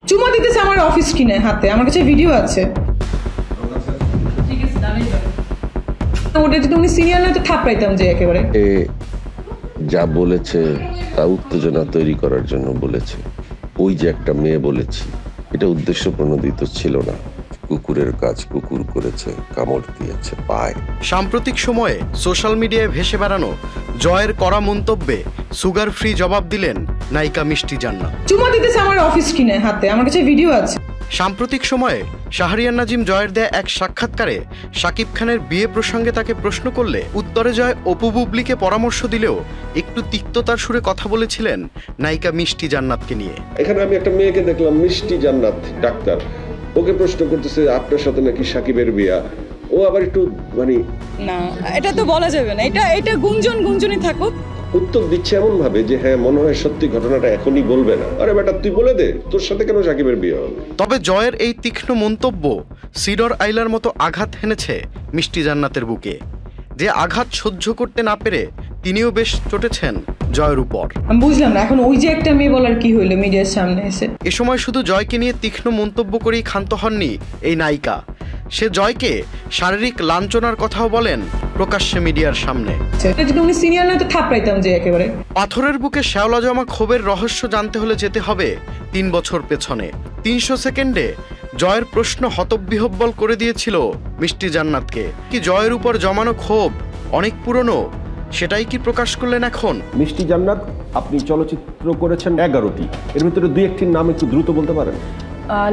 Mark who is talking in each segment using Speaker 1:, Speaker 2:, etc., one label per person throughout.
Speaker 1: চুমা দিতেছে আমার অফিস কিনে হাতে, আমার কাছে ভিডিও আছে। ওটা যদি উনি সিনিয়র না তো থাপড়াইতাম যে একেবারে।
Speaker 2: যা বলেছে তা উত্তেজনা তৈরি করার জন্য বলেছে। ওই যে একটা মেয়ে বলেছি, এটা উদ্দেশ্য প্রণোদিত ছিল না। কুকুরের কাজ কুকুর করেছে, কামড় দিয়েছে পায়।
Speaker 3: সাম্প্রতিক সময়ে সোশ্যাল মিডিয়ায় ভেসে বেড়ানো জয়ের কড়া মন্তব্যে সুগার ফ্রি জবাব দিলেন নায়িকা মিষ্টি জান্নাত।
Speaker 1: চুমা দিতেছে আমার অফিস কিনে হাতে, আমার কাছে ভিডিও আছে।
Speaker 3: সাম্প্রতিক সময়ে শাহরিয়ার নাজিম জয়ের দেয়া এক সাক্ষাৎকারে শাকিব খানের বিয়ে প্রসঙ্গে তাকে প্রশ্ন করলে উত্তরে জয় অপু বুবলিকে পরামর্শ দিলেও একটু তিক্ততার সুরে কথা বলেছিলেন নায়িকা মিষ্টি জান্নাতকে নিয়ে।
Speaker 2: এখানে আমি একটা মেয়েকে দেখলাম, মিষ্টি জান্নাত ডাক্তার, ওকে প্রশ্ন করতেছে আপনার সাথে নাকি শাকিবের বিয়া। ও আবার একটু
Speaker 1: না, এটা তো বলা যাবে না, এটা গুঞ্জনই থাকুক।
Speaker 2: উত্তর দিচ্ছে এমন ভাবে যে হ্যাঁ মনে হয় সত্যি ঘটনাটা এখনই বলবে না। আরে বেটা তুই বলে দে, তোর সাথে কেন শাকিবের বিয়ে হবে?
Speaker 3: তবে জয়ের এই তীক্ষ্ণ মন্তব্য সিডর আইলার মতো আঘাত হেনেছে মিষ্টি জান্নাতের বুকে। যে আঘাত সহ্য করতে না পেরে তিনিও বেশ চটেছেন জয়ের উপর।
Speaker 1: আমি বুঝলাম না এখন ওই যে একটা মেয়ে বলার কি হইলো মিডিয়ার সামনে এসে।
Speaker 3: এ সময় শুধু জয়কে নিয়ে তীক্ষ্ণ মন্তব্য করেই ক্ষান্ত হননি এই নায়িকা। সে জয়কে শারীরিক লাঞ্ছনার কথাও বলেন প্রকাশ্যে মিডিয়ার সামনে।
Speaker 1: যদি উনি সিনিয়র না তো থাপড়াইতাম যে একেবারে।
Speaker 3: পাথরের বুকে শ্যাওলা জমা ক্ষোভের রহস্য জানতে হলে যেতে হবে 3 বছর পেছনে। 300 সেকেন্ডে জয়ের প্রশ্ন হতবিহ্বল করে দিয়েছিল মিষ্টি জান্নাতকে। কি জয়ের উপর জমানো ক্ষোভ অনেক পুরনো, সেটাই কি প্রকাশ করলেন এখন?
Speaker 2: মিষ্টি জান্নাত, আপনি চলচ্চিত্র করেছেন 11টি, এর ভিতরে 2-1টির নাম একটু দ্রুত বলতে পারেন?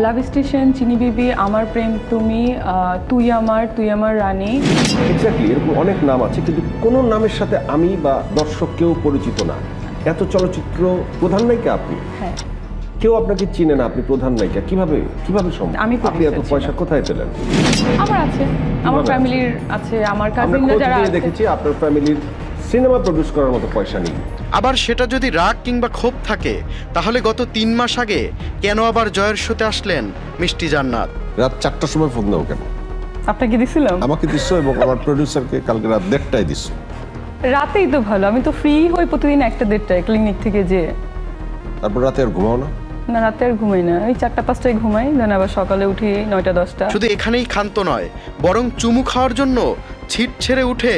Speaker 4: লাভ স্টেশন, চিনি বিবি, আমার প্রেম তুমি, তুই আমার রানী।
Speaker 2: এক্স্যাক্টলি, এরকম অনেক নাম আছে, কিন্তু কোন নামের সাথে আমি বা দর্শক কেউ পরিচিত না। এত চলচ্চিত্র প্রধান নায়িকা আপনি,
Speaker 4: হ্যাঁ,
Speaker 2: কেউ আপনাকে চিনে না, আপনি প্রধান নায়িকা, কিভাবে সম্ভব? আপনি এত পয়সা কোথায় পেলেন?
Speaker 4: আমার আছে, আমার ফ্যামিলির আছে, আমার কাজিনরা যারা আছে।
Speaker 2: দেখেছি আপনার ফ্যামিলির সিনেমা প্রডিউস করার মতো পয়সা নেই।
Speaker 3: আবার সেটা যদি রাগ কিংবা ক্ষোভ থাকে, তাহলে গত 3 মাস আগে কেন আবার জয়ের শোতে আসলেন মিষ্টি জান্নাত?
Speaker 2: রাত 4টার সময় ফোন দাও কেন?
Speaker 4: আপনাকে দিছিলাম?
Speaker 2: আমাকে দিচ্ছ এবং আমার প্রডিউসারকে কালকে রাত 1টায় দিচ্ছ।
Speaker 4: রাতেই তো ভালো, আমি তো ফ্রি হই প্রতিদিন 1টা-1:30টায় ক্লিনিক থেকে যেয়ে।
Speaker 2: তারপর রাতে আর ঘুমাও না?
Speaker 4: না, রাতে আর ঘুমাই না, ওই 4টা-5টায় ঘুমাই, দেন আবার সকালে উঠি 9টা-10টা।
Speaker 3: শুধু এখানেই ক্ষান্ত নয়, বরং চুমু খাওয়ার জন্য ছিট ছেড়ে উঠে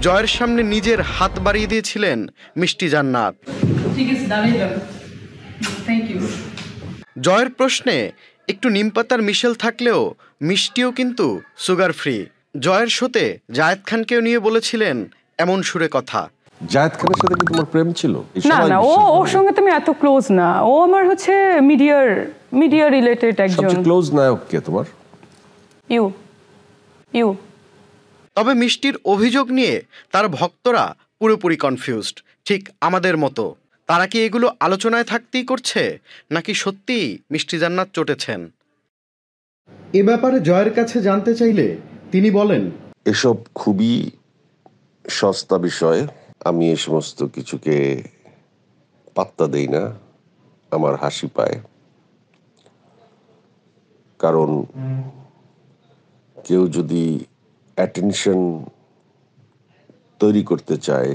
Speaker 3: জয়ের সামনে নিজের হাত বাড়িয়ে দিয়েছিলেন মিষ্টি জান্নাত। জয়ের প্রশ্নে একটু নিমপাতার মিশেল থাকলেও মিষ্টিও কিন্তু সুগার ফ্রি। জয়ের শোতে জায়েদ খানকেও নিয়ে বলেছিলেন এমন সুরে কথা।
Speaker 2: জায়েদ খানের সাথে কি তোমার প্রেম ছিল?
Speaker 4: না, ওর সঙ্গে তুমি এত ক্লোজ না, ও আমার হচ্ছে মিডিয়া রিলেটেড একজন।
Speaker 2: সবচেয়ে ক্লোজ নায়ক কে তোমার?
Speaker 4: ইউ।
Speaker 3: তবে মিষ্টির অভিযোগ নিয়ে তার ভক্তরা পুরোপুরি কনফিউজড, ঠিক আমাদের মতো। তারা কি এগুলো আলোচনায় থাকতেই করছে, নাকি সত্যিই মিষ্টি জান্নাত চটেছেন?
Speaker 5: এ ব্যাপারে জয়ের কাছে জানতে চাইলে তিনি বলেন,
Speaker 2: এসব খুবই সস্তা বিষয়, আমি এই সমস্ত কিছুকে পাত্তা দেই না, আমার হাসি পায়। কারণ কেউ যদি অ্যাটেনশন তৈরি করতে চায়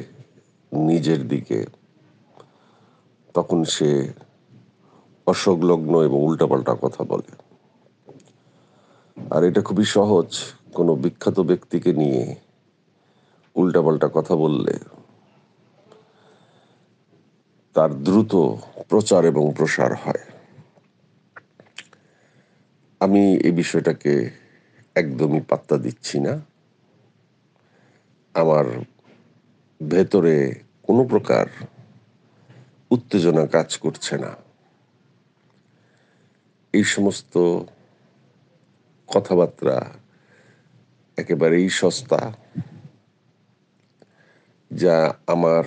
Speaker 2: নিজের দিকে, তখন সে অসংলগ্ন এবং উল্টাপাল্টা কথা বলে। আর এটা খুবই সহজ, কোনো বিখ্যাত ব্যক্তিকে নিয়ে উল্টাপাল্টা কথা বললে তার দ্রুত প্রচার এবং প্রসার হয়। আমি এই বিষয়টাকে একদমই পাত্তা দিচ্ছি না। আমার ভেতরে কোনো প্রকার উত্তেজনা কাজ করছে না। এই সমস্ত কথাবার্তা একেবারেই সস্তা, যা আমার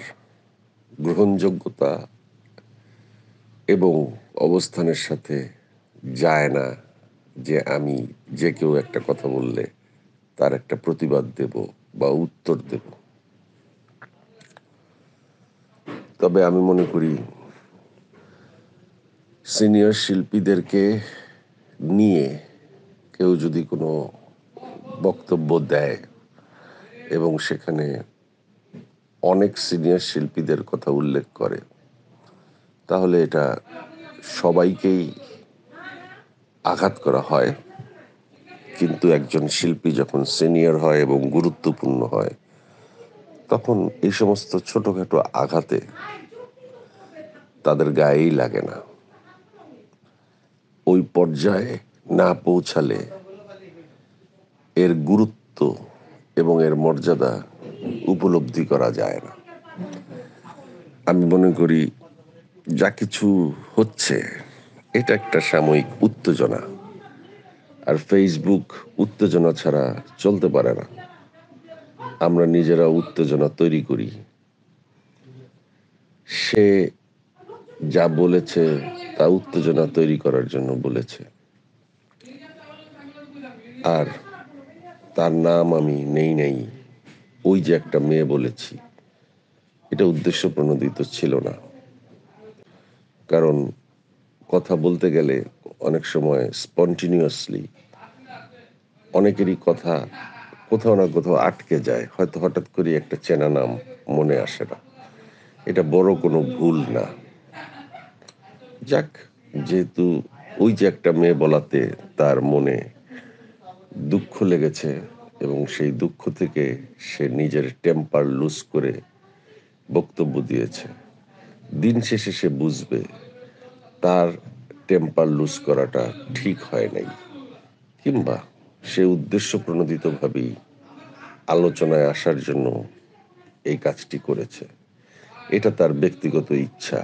Speaker 2: গ্রহণযোগ্যতা এবং অবস্থানের সাথে যায় না যে আমি যে কেউ একটা কথা বললে তার একটা প্রতিবাদ দেব বা উত্তর দেব। তবে আমি মনে করি সিনিয়র শিল্পীদেরকে নিয়ে কেউ যদি কোনো বক্তব্য দেয় এবং সেখানে অনেক সিনিয়র শিল্পীদের কথা উল্লেখ করে, তাহলে এটা সবাইকেই আঘাত করা হয়, কিন্তু একজন শিল্পী যখন সিনিয়র হয় এবং গুরুত্বপূর্ণ হয়, তখন এই সমস্ত ছোটখাটো আঘাতে তাদের গায়েই লাগে না। ওই পর্যায়ে না পৌঁছালে এর গুরুত্ব এবং এর মর্যাদা উপলব্ধি করা যায় না। আমি মনে করি যা কিছু হচ্ছে এটা একটা সাময়িক উত্তেজনা, আর ফেসবুক উত্তেজনা ছাড়া চলতে পারে না। আমরা নিজেরা উত্তেজনা তৈরি করি। সে যা বলেছে তা উত্তেজনা তৈরি করার জন্য বলেছে, আর তার নাম আমি নেই। ওই যে একটা মেয়ে বলেছি, এটা উদ্দেশ্য প্রণোদিত ছিল না। কারণ কথা বলতে গেলে অনেক সময় স্পন্টিনিয়াসলি অনেকেরই কথা কোথাও না কোথাও আটকে যায়, হয়তো হঠাৎ করে একটা চেনা নাম মনে আসে না। এটা বড় কোনো ভুল না। যাক, যেহেতু ওই যে একটা মেয়ে বলাতে তার মনে দুঃখ লেগেছে এবং সেই দুঃখ থেকে সে নিজের টেম্পার লুজ করে বক্তব্য দিয়েছে, দিন শেষে সে বুঝবে তার টেম্পার লুজ করাটা ঠিক হয় নাই, কিংবা সে উদ্দেশ্য প্রণোদিতভাবেই আলোচনায় আসার জন্য এই কাজটি করেছে। এটা তার ব্যক্তিগত ইচ্ছা।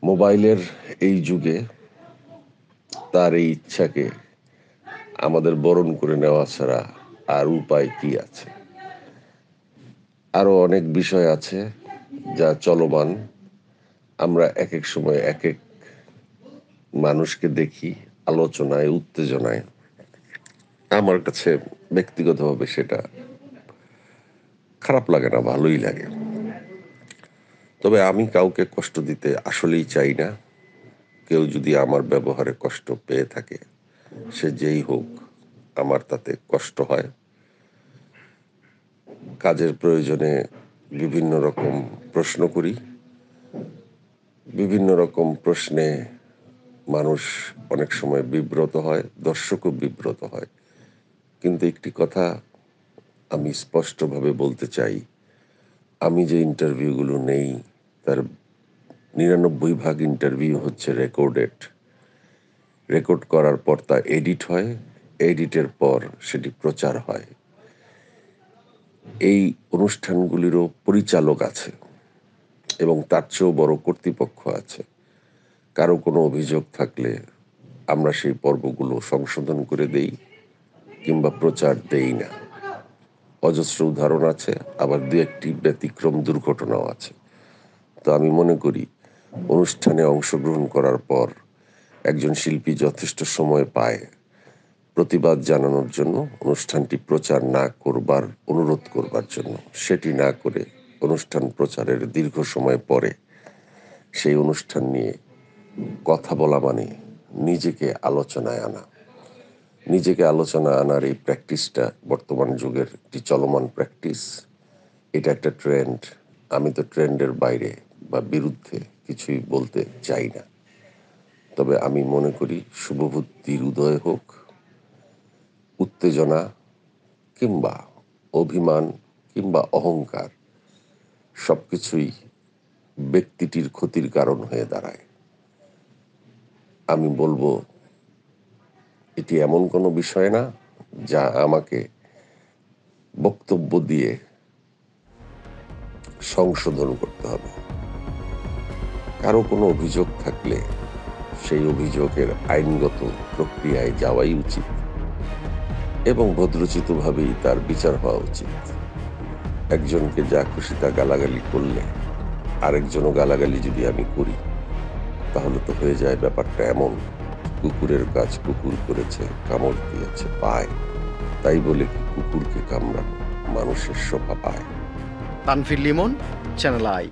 Speaker 2: মোবাইলের এই যুগে তার এই ইচ্ছাকে আমাদের বরণ করে নেওয়া ছাড়া আর উপায় কি আছে? আরো অনেক বিষয় আছে যা চলমান। আমরা এক এক সময় এক এক মানুষকে দেখি আলোচনায়, উত্তেজনায়। আমার কাছে ব্যক্তিগতভাবে সেটা খারাপ লাগে না, ভালোই লাগে। তবে আমি কাউকে কষ্ট দিতে আসলেই চাই না। কেউ যদি আমার ব্যবহারে কষ্ট পেয়ে থাকে, সে যেই হোক, আমার তাতে কষ্ট হয়। কাজের প্রয়োজনে বিভিন্ন রকম প্রশ্ন করি, বিভিন্ন রকম প্রশ্নে মানুষ অনেক সময় বিব্রত হয়, দর্শকও বিব্রত হয়। কিন্তু একটি কথা আমি স্পষ্টভাবে বলতে চাই, আমি যে ইন্টারভিউগুলো নেই তার 99% ইন্টারভিউ হচ্ছে রেকর্ড করার পর তা এডিট হয়, এডিটের পর সেটি প্রচার হয়। এই অনুষ্ঠানগুলিরও পরিচালক আছে এবং তার চেয়েও বড় কর্তৃপক্ষ আছে। কারো কোনো অভিযোগ থাকলে আমরা সেই পর্বগুলো সংশোধন করে দেই কিংবা প্রচার দেই না। অজস্র উদাহরণ আছে, আবার দু একটি ব্যতিক্রম দুর্ঘটনাও আছে। তো আমি মনে করি অনুষ্ঠানে অংশগ্রহণ করার পর একজন শিল্পী যথেষ্ট সময় পায় প্রতিবাদ জানানোর জন্য, অনুষ্ঠানটি প্রচার না করবার অনুরোধ করবার জন্য। সেটি না করে অনুষ্ঠান প্রচারের দীর্ঘ সময় পরে সেই অনুষ্ঠান নিয়ে কথা বলা মানে নিজেকে আলোচনায় আনা। নিজেকে আলোচনা আনার এই প্র্যাকটিসটা বর্তমান যুগের একটি চলমান প্র্যাকটিস। এটা একটা ট্রেন্ড। আমি তো ট্রেন্ডের বাইরে বা বিরুদ্ধে কিছুই বলতে চাই না। তবে আমি মনে করি শুভবুদ্ধির উদয় হোক, উত্তেজনা কিংবা অভিমান কিংবা অহংকার সবকিছুই ব্যক্তিটির ক্ষতির কারণ হয়ে দাঁড়ায়। আমি বলবো এটি এমন কোনো বিষয় না যা আমাকে বক্তব্য দিয়ে সংশোধন করতে হবে। কারো কোনো অভিযোগ থাকলে সেই অভিযোগের আইনগত প্রক্রিয়ায় যাওয়াই উচিত এবং ভদ্রচিতভাবেই তার বিচার হওয়া উচিত। একজনকে যা খুশি তা গালাগালি করলে আরেকজনও গালাগালি যদি আমি করি, তাহলে তো হয়ে যায় ব্যাপারটা এমন, কুকুরের কাজ কুকুর করেছে, কামড় দিয়েছে পায়, তাই বলে কি কুকুরকে কামড়ানো মানুষের শোভা পায়?
Speaker 3: Tanvir Limon, channel I.